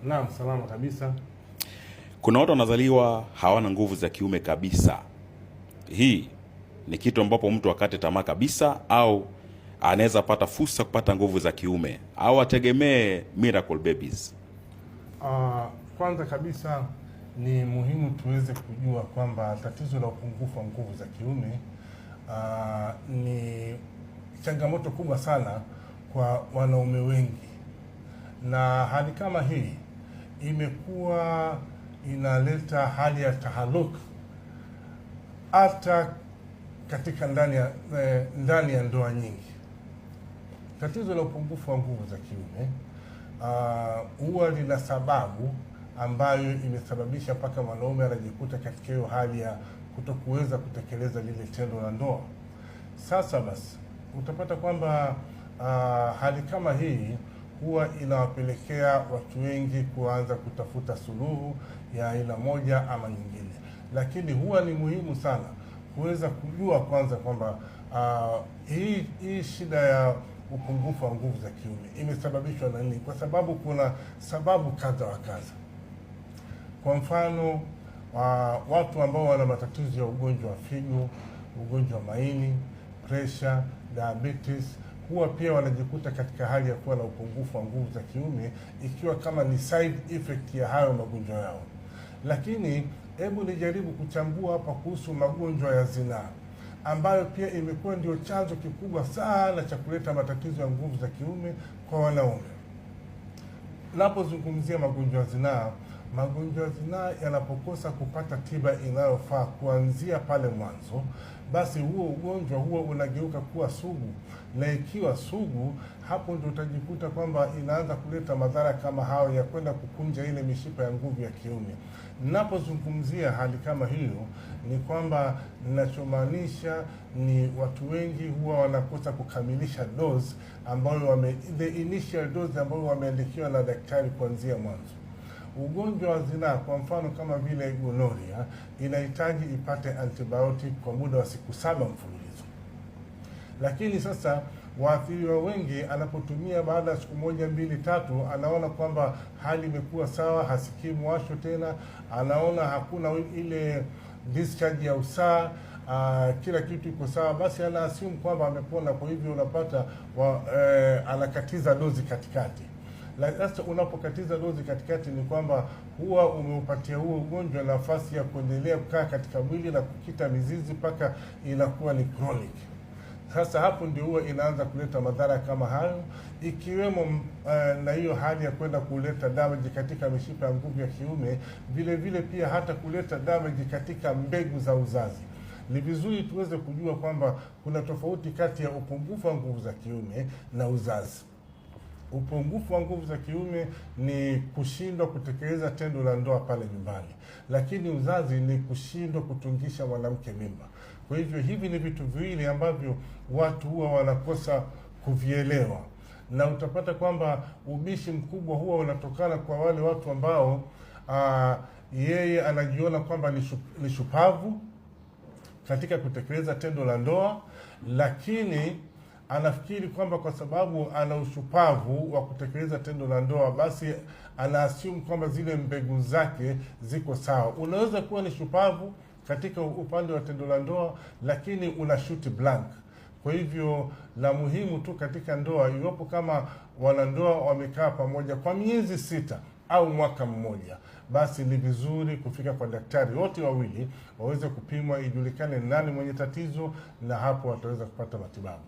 Naam, salama kabisa. Kuna watu wanazaliwa hawana nguvu za kiume kabisa. Hii ni kitu ambapo mtu akate tamaa kabisa, au anaweza pata fursa kupata nguvu za kiume, au ategemee miracle babies? Kwanza kabisa ni muhimu tuweze kujua kwamba tatizo la upungufu wa nguvu za kiume ni changamoto kubwa sana kwa wanaume wengi, na hali kama hii imekuwa inaleta hali ya taharuki hata katika ndani ya ndoa nyingi. Tatizo la upungufu wa nguvu za kiume huwa lina sababu ambayo imesababisha mpaka mwanaume anajikuta katika hiyo hali ya kutokuweza kutekeleza lile tendo la ndoa. Sasa basi utapata kwamba hali kama hii huwa inawapelekea watu wengi kuanza kutafuta suluhu ya aina moja ama nyingine, lakini huwa ni muhimu sana kuweza kujua kwanza kwamba hii shida ya upungufu wa nguvu za kiume imesababishwa na nini, kwa sababu kuna sababu kadha wa kadha. Kwa mfano, watu ambao wana matatizo ya ugonjwa wa figo, ugonjwa wa maini, pressure, diabetes, huwa pia wanajikuta katika hali ya kuwa na upungufu wa nguvu za kiume, ikiwa kama ni side effect ya hayo magonjwa yao. Lakini hebu nijaribu kuchambua hapa kuhusu magonjwa ya zinaa, ambayo pia imekuwa ndio chanzo kikubwa sana cha kuleta matatizo ya nguvu za kiume kwa wanaume. Napozungumzia magonjwa ya zinaa yanapokosa kupata tiba inayofaa kuanzia pale mwanzo, basi huo ugonjwa huo unageuka kuwa sugu, na ikiwa sugu, hapo ndio utajikuta kwamba inaanza kuleta madhara kama hayo ya kwenda kukunja ile mishipa ya nguvu ya kiume. Ninapozungumzia hali kama hiyo, ni kwamba ninachomaanisha ni watu wengi huwa wanakosa kukamilisha dose ambayo the initial dose ambayo wameandikiwa na daktari kuanzia mwanzo. Ugonjwa wa zinaa kwa mfano kama vile gonorrhea inahitaji ipate antibiotic kwa muda wa siku 7 mfululizo. Lakini sasa waathiriwa wengi anapotumia baada ya siku 1, 2, 3 anaona kwamba hali imekuwa sawa, hasikii mwasho tena, anaona hakuna ile discharge ya usaa, kila kitu iko sawa, basi ana assume kwamba amepona. Kwa hivyo unapata anakatiza dozi katikati. Sasa unapokatiza dozi katikati ni kwamba huwa umeupatia huo ugonjwa nafasi ya kuendelea kukaa katika mwili na kukita mizizi mpaka inakuwa ni chronic. Sasa hapo ndio huwa inaanza kuleta madhara kama hayo, ikiwemo na hiyo hali ya kwenda kuleta damage katika mishipa ya nguvu ya kiume, vile vile pia hata kuleta damage katika mbegu za uzazi. Ni vizuri tuweze kujua kwamba kuna tofauti kati ya upungufu wa nguvu za kiume na uzazi. Upungufu wa nguvu za kiume ni kushindwa kutekeleza tendo la ndoa pale nyumbani, lakini uzazi ni kushindwa kutungisha mwanamke mimba. Kwa hivyo hivi ni vitu viwili ambavyo watu huwa wanakosa kuvielewa, na utapata kwamba ubishi mkubwa huwa unatokana kwa wale watu ambao yeye anajiona kwamba ni shupavu katika kutekeleza tendo la ndoa, lakini anafikiri kwamba kwa sababu ana ushupavu wa kutekeleza tendo la ndoa, basi ana assume kwamba zile mbegu zake ziko sawa. Unaweza kuwa ni shupavu katika upande wa tendo la ndoa, lakini una shoot blank. Kwa hivyo la muhimu tu katika ndoa, iwapo kama wanandoa wamekaa pamoja kwa miezi 6 au mwaka mmoja, basi ni vizuri kufika kwa daktari wote wawili waweze kupimwa, ijulikane nani mwenye tatizo, na hapo wataweza kupata matibabu.